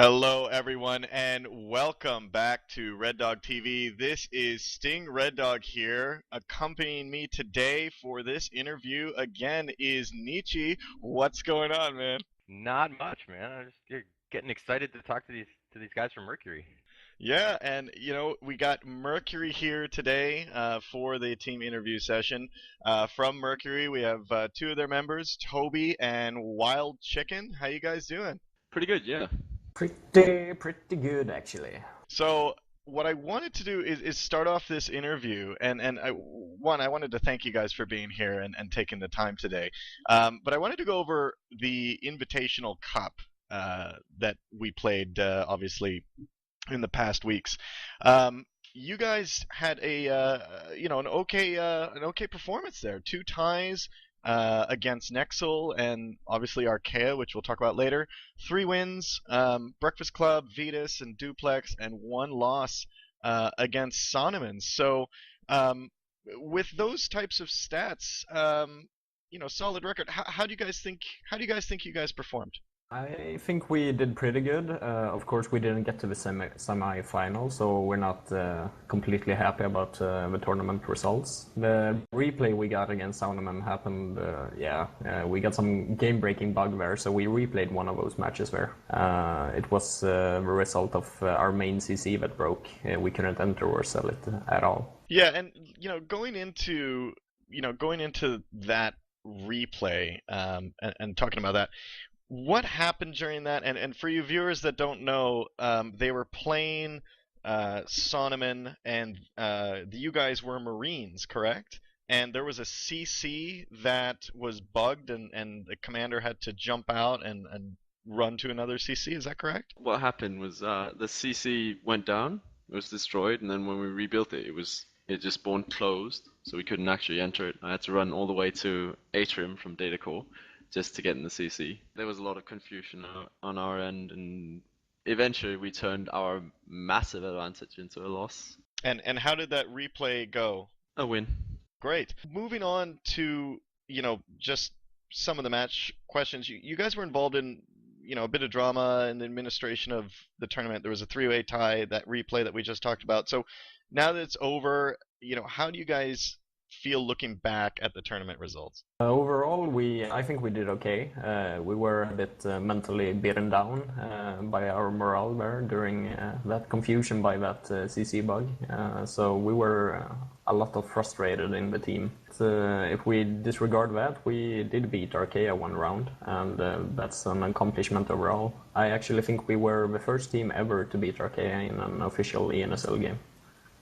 Hello, everyone, and welcome back to REDDOG.TV. This is Sting Red Dog here. Accompanying me today for this interview again is Nietzsche. What's going on, man? Not much, man. You're getting excited to talk to these guys from Mercury. Yeah, and we got Mercury here today for the team interview session. From Mercury, we have two of their members, Toby and Wild Chicken. How you guys doing? Pretty good, yeah. Pretty good, actually. So what I wanted to do is start off this interview, and I wanted to thank you guys for being here and taking the time today. But I wanted to go over the Invitational Cup that we played, obviously, in the past weeks. You guys had an okay performance there. Two ties against Nexel and obviously Archaea, which we'll talk about later. Three wins, Breakfast Club, Vetus, and Duplex, and one loss against Sonomans. So with those types of stats, solid record. How do you guys think? How do you guys think you guys performed? I think we did pretty good. Of course, we didn't get to the semi-final, so we're not completely happy about the tournament results. The replay we got against Saunaman happened, we got some game-breaking bug there, so we replayed one of those matches there. It was the result of our main CC that broke. We couldn't enter or sell it at all. Yeah, and going into that replay and talking about that. What happened during that? And for you viewers that don't know, they were playing Sonoman, and you guys were Marines, correct? And there was a CC that was bugged, and the commander had to jump out and run to another CC. Is that correct? What happened was the CC went down, it was destroyed, and then when we rebuilt it, it just spawned closed, so we couldn't actually enter it. I had to run all the way to Atrium from Data Core just to get in the CC. There was a lot of confusion on our end, and eventually we turned our massive advantage into a loss. And how did that replay go? A win. Great. Moving on to, just some of the match questions. You guys were involved in, a bit of drama in the administration of the tournament. There was a three-way tie, that replay that we just talked about. So now that it's over, how do you guys feel looking back at the tournament results? Overall, I think we did okay. We were a bit mentally beaten down by our morale there during that confusion by that CC bug. So we were a lot of frustrated in the team. If we disregard that, we did beat Archaea one round, and that's an accomplishment overall. I actually think we were the first team ever to beat Archaea in an official NSL game.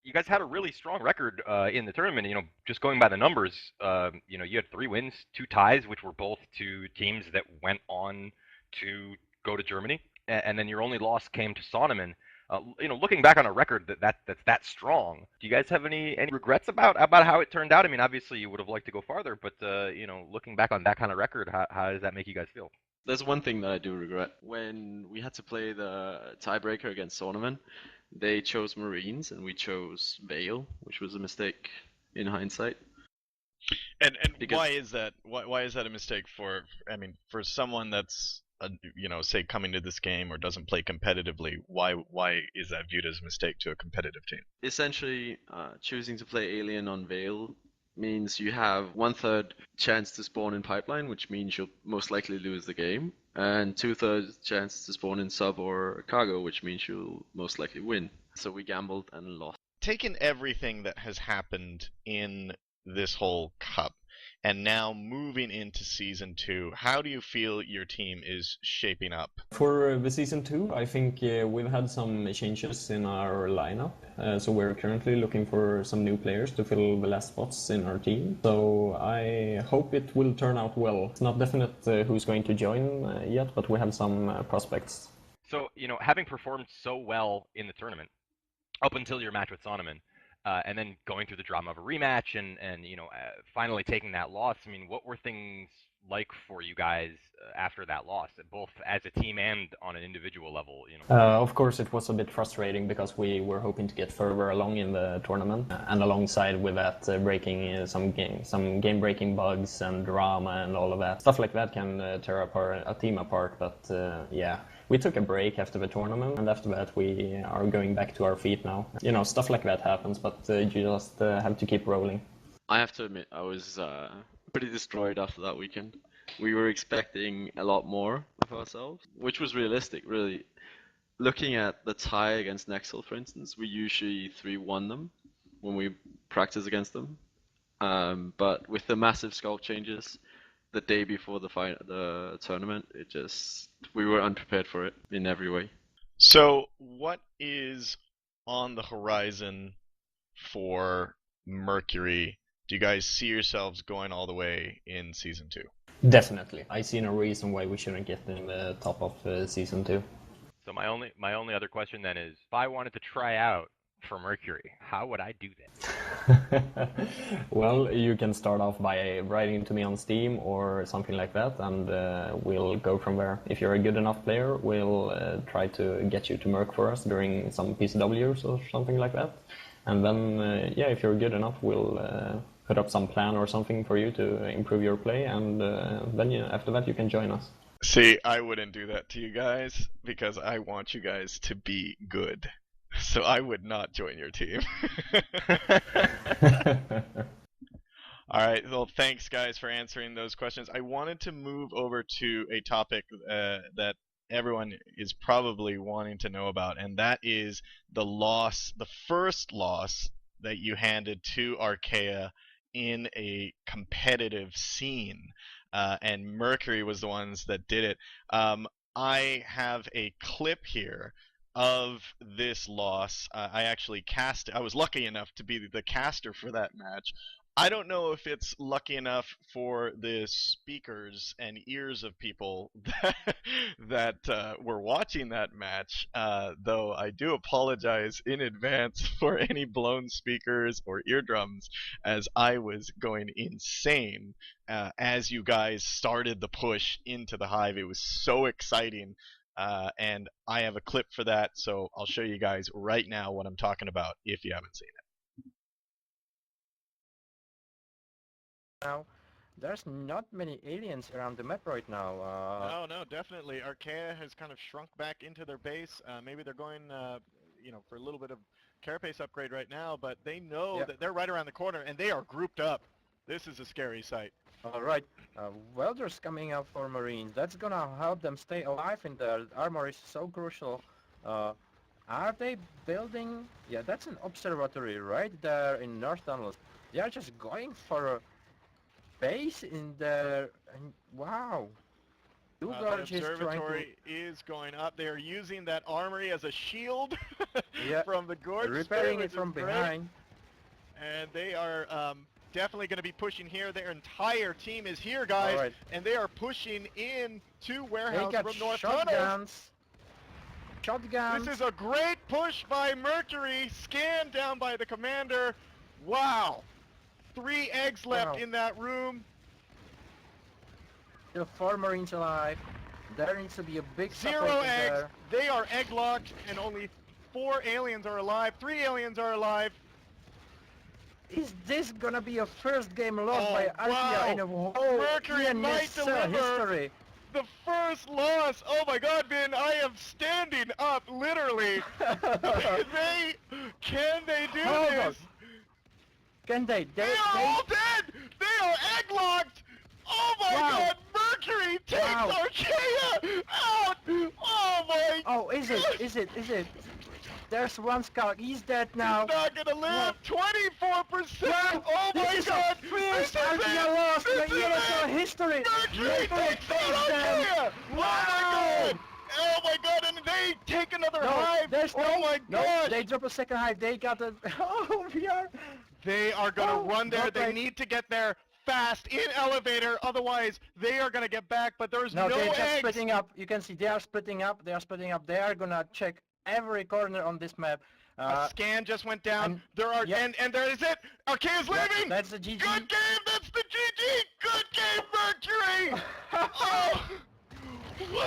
You guys had a really strong record in the tournament. Just going by the numbers, you had 3 wins, 2 ties, which were both to teams that went on to go to Germany, and then your only loss came to Sonoman. Looking back on a record that's that strong, do you guys have any regrets about how it turned out? I mean, obviously you would have liked to go farther, but looking back on that kind of record, how does that make you guys feel? There's one thing that I do regret. When we had to play the tiebreaker against Sonoman, they chose Marines and we chose Vale, which was a mistake in hindsight. And why is that? Why is that a mistake for someone that's say coming to this game or doesn't play competitively? Why is that viewed as a mistake to a competitive team? Essentially, choosing to play Alien on Vale means you have 1/3 chance to spawn in Pipeline, which means you'll most likely lose the game, and 2/3 chance to spawn in Sub or Cargo, which means you'll most likely win. So we gambled and lost. Taking everything that has happened in this whole cup and now moving into Season 2, how do you feel your team is shaping up? For the Season 2, I think we've had some changes in our lineup. So we're currently looking for some new players to fill the last spots in our team. So I hope it will turn out well. It's not definite who's going to join yet, but we have some prospects. So, having performed so well in the tournament, up until your match with Sonoman, and then going through the drama of a rematch and finally taking that loss. I mean, what were things like for you guys after that loss, both as a team and on an individual level? Of course, it was a bit frustrating because we were hoping to get further along in the tournament, and alongside with that, breaking some game-breaking bugs and drama and all of that stuff like that can tear a team apart. But we took a break after the tournament, and after that we are going back to our feet now. You know, stuff like that happens, but you just have to keep rolling. I have to admit, I was pretty destroyed after that weekend. We were expecting a lot more of ourselves, which was realistic, really. Looking at the tie against NSL, for instance, we usually 3-1 them when we practice against them. But with the massive sculpt changes the day before the tournament, we were unprepared for it in every way. So, what is on the horizon for Mercury? Do you guys see yourselves going all the way in Season 2? Definitely. I see no reason why we shouldn't get in the top of Season 2. So my only other question then is, if I wanted to try out for Mercury, how would I do that? Well, you can start off by writing to me on Steam or something like that, and we'll go from there. If you're a good enough player, we'll try to get you to Merc for us during some PCWs or something like that. And then, yeah, if you're good enough, we'll put up some plan or something for you to improve your play, and then after that you can join us. See, I wouldn't do that to you guys because I want you guys to be good. So I would not join your team. Alright, well, thanks guys for answering those questions. I wanted to move over to a topic that everyone is probably wanting to know about, and that is the first loss that you handed to Archaea in a competitive scene. And Mercury was the ones that did it. I have a clip here of this loss. I was lucky enough to be the caster for that match. I don't know if it's lucky enough for the speakers and ears of people that were watching that match, though I do apologize in advance for any blown speakers or eardrums, as I was going insane as you guys started the push into the hive. It was so exciting. And I have a clip for that, so I'll show you guys right now what I'm talking about if you haven't seen it. Now, there's not many aliens around the map right now. No, definitely. Archaea has kind of shrunk back into their base. Maybe they're going, for a little bit of carapace upgrade right now, but they know that they're right around the corner, and they are grouped up. This is a scary sight. Alright, welders coming out for Marines. That's gonna help them stay alive in there. Armor is so crucial. Are they building... Yeah, that's an observatory right there in North Tunnels. They are just going for a base in there. And wow. The observatory is going up. They are using that armory as a shield from the gorge. Repairing it from behind. And they are definitely going to be pushing here. Their entire team is here, guys. Right. And they are pushing in to warehouse from North Tunnels. Shotguns. This is a great push by Mercury. Scan down by the commander. Wow. 3 eggs left in that room. Still 4 Marines alive. There needs to be a big 0 eggs. There. They are egg locked, and only 4 aliens are alive. 3 aliens are alive. Is this gonna be a first game lost by Archaea in a whole Mercury might deliver history? The first loss. Oh my God, Vin! I am standing up, literally. Can they do this? Can they? They are all dead! They are egg locked! Oh my God! Mercury takes Archaea out! Oh my! Oh, is it? There's one scout. He's dead now. He's not gonna live. 24%. Oh my God! First Archaea lost in NSL history. Mercury takes out Archaea! Oh my God! Oh my God! And they take another hive. Oh my God! They drop a second hive. They got a. Oh, we are. They are gonna run there. They need to get there fast in elevator. Otherwise, they are gonna get back. But there's no they're eggs. just splitting up. You can see they are splitting up. They are gonna check every corner on this map. A scan just went down. There are and there is it. Archaea's leaving. That's the GG. Good game. That's the GG. Good game, Mercury. Oh.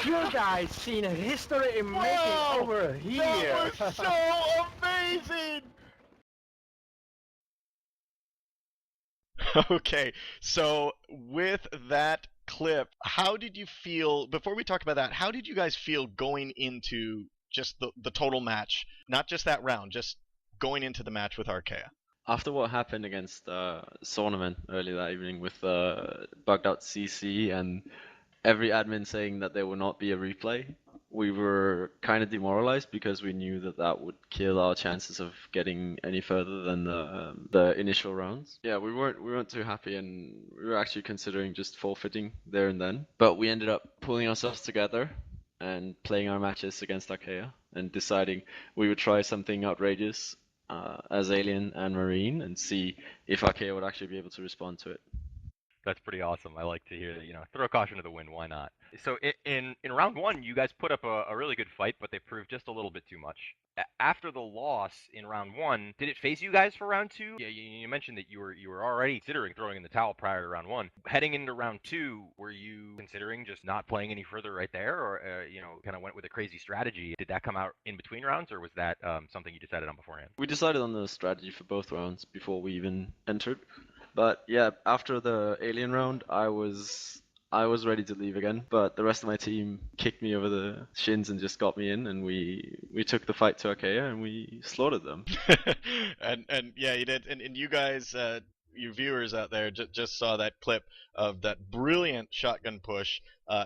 You guys seen history in making over here. That was so amazing. Okay, so with that clip, how did you feel, before we talk about that, how did you guys feel going into just the total match? Not just that round, just going into the match with Archaea. After what happened against Sornaman earlier that evening with bugged out CC and every admin saying that there will not be a replay, we were kind of demoralized because we knew that that would kill our chances of getting any further than the initial rounds. Yeah, we weren't too happy, and we were actually considering just forfeiting there and then. But we ended up pulling ourselves together and playing our matches against Archaea and deciding we would try something outrageous as Alien and Marine and see if Archaea would actually be able to respond to it. That's pretty awesome. I like to hear that, throw caution to the wind. Why not? So in round one, you guys put up a really good fight, but they proved just a little bit too much. After the loss in round one, did it phase you guys for round two? Yeah, you mentioned that you were already considering throwing in the towel prior to round one. Heading into round two, were you considering just not playing any further right there, or kind of went with a crazy strategy? Did that come out in between rounds, or was that something you decided on beforehand? We decided on the strategy for both rounds before we even entered. But yeah, after the Alien round, I was ready to leave again, but the rest of my team kicked me over the shins and just got me in, and we took the fight to Archaea and we slaughtered them. and yeah, you did. And you guys, you viewers out there, just saw that clip of that brilliant shotgun push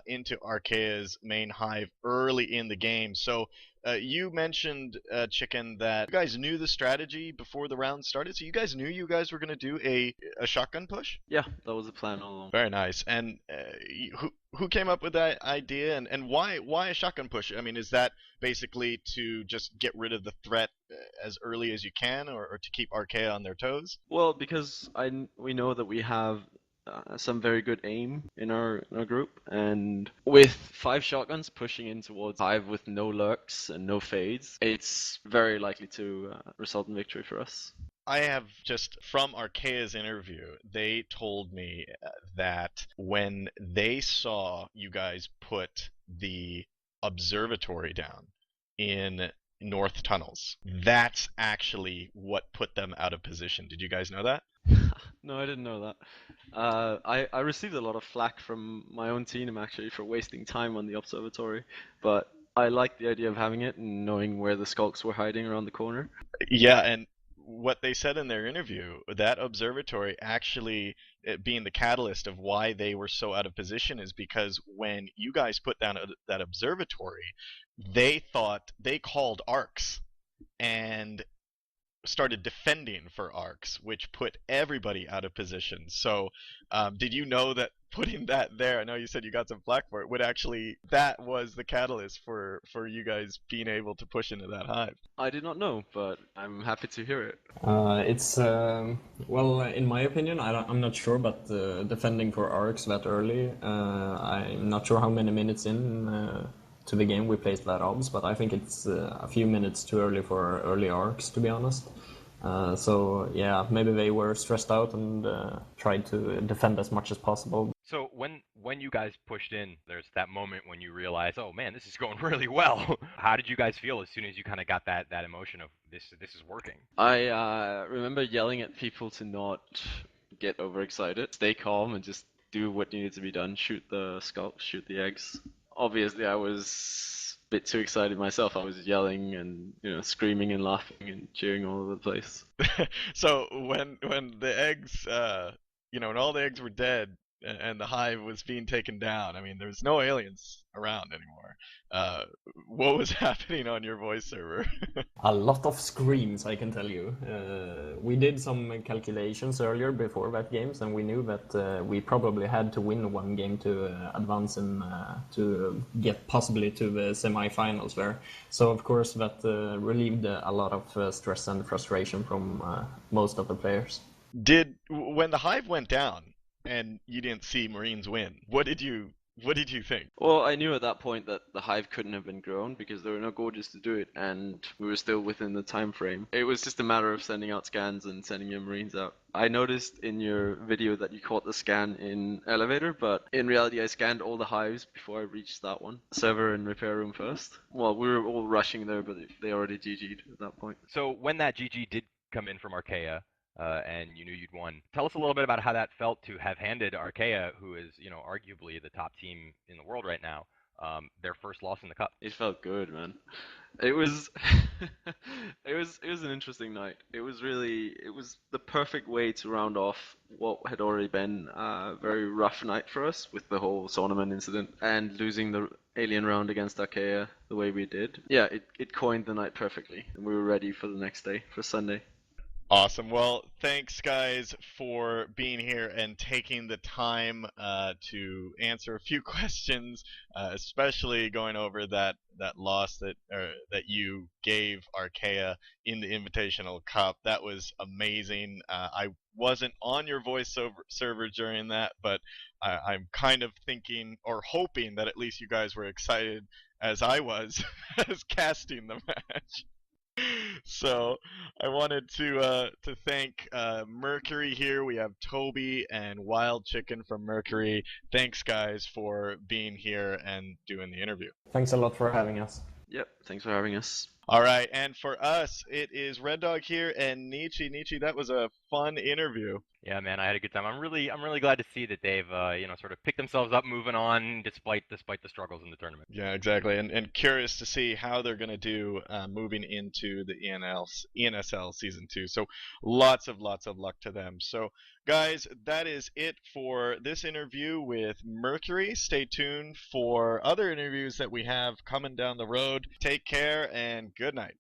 into Archaea's main hive early in the game. So you mentioned, Chicken, that you guys knew the strategy before the round started. So you guys knew you guys were going to do a shotgun push? Yeah, that was the plan all along. Very nice. And who came up with that idea, and why a shotgun push? I mean, is that basically to just get rid of the threat as early as you can, or to keep Archaea on their toes? Well, because we know that we have some very good aim in our group, and with 5 shotguns pushing in towards Hive with no lurks and no fades, it's very likely to result in victory for us. I have just, from Archaea's interview, they told me that when they saw you guys put the observatory down in North Tunnels, that's actually what put them out of position. Did you guys know that? No, I didn't know that. I received a lot of flack from my own team actually for wasting time on the observatory, but I liked the idea of having it and knowing where the skulks were hiding around the corner. Yeah, and what they said in their interview, that observatory actually being the catalyst of why they were so out of position, is because when you guys put down that observatory, they called arcs and started defending for arcs, which put everybody out of position. So did you know that putting that there, I know you said you got some flack for it, that was the catalyst for you guys being able to push into that hive? I did not know, but I'm happy to hear it. It's well, in my opinion, I'm not sure, but defending for arcs that early, I'm not sure how many minutes in to the game we placed that obs, but I think it's a few minutes too early for early arcs, to be honest. So yeah, maybe they were stressed out and tried to defend as much as possible. So when you guys pushed in, there's that moment when you realize, oh man, this is going really well. How did you guys feel as soon as you kind of got that emotion of this is working? I remember yelling at people to not get overexcited, stay calm, and just do what needed to be done. Shoot the skulk, shoot the eggs. Obviously, I was a bit too excited myself. I was yelling and screaming and laughing and cheering all over the place. So when the eggs, when all the eggs were dead and the hive was being taken down, I mean, there was no aliens around anymore. What was happening on your voice server? A lot of screams, I can tell you. We did some calculations earlier before that games, and we knew that we probably had to win one game to advance in to get possibly to the semi-finals there. So of course that relieved a lot of stress and frustration from most of the players. When the hive went down and you didn't see Marines win, what did you think? Well, I knew at that point that the hive couldn't have been grown because there were no gorges to do it, and we were still within the time frame. It was just a matter of sending out scans and sending your Marines out. I noticed in your video that you caught the scan in elevator, but in reality I scanned all the hives before I reached that one. Server and repair room first. Well, we were all rushing there, but they already GG'd at that point. So when that GG did come in from Archaea, and you knew you'd won. Tell us a little bit about how that felt to have handed Archaea, who is, you know, arguably the top team in the world right now, their first loss in the cup. It felt good, man. It was it was an interesting night. It was the perfect way to round off what had already been a very rough night for us with the whole tournament incident and losing the alien round against Archaea the way we did. Yeah, it coined the night perfectly, and we were ready for the next day, for Sunday. Awesome. Well, thanks, guys, for being here and taking the time to answer a few questions, especially going over that loss that you gave Archaea in the Invitational Cup. That was amazing. I wasn't on your voice server during that, but I'm kind of thinking or hoping that at least you guys were excited as I was as casting the match. So I wanted to thank Mercury here. We have Toby and Wild Chicken from Mercury. Thanks, guys, for being here and doing the interview. Thanks a lot for having us. Yep, thanks for having us. All right, and for us, it is Red Dog here and Nietzsche. Nietzsche, that was a fun interview. Yeah, man, I had a good time. I'm really glad to see that they've you know, sort of picked themselves up, moving on despite the struggles in the tournament. Yeah, exactly, and curious to see how they're going to do moving into the ENSL season 2. So lots of luck to them. So guys, that is it for this interview with Mercury. Stay tuned for other interviews that we have coming down the road. Take care and good night.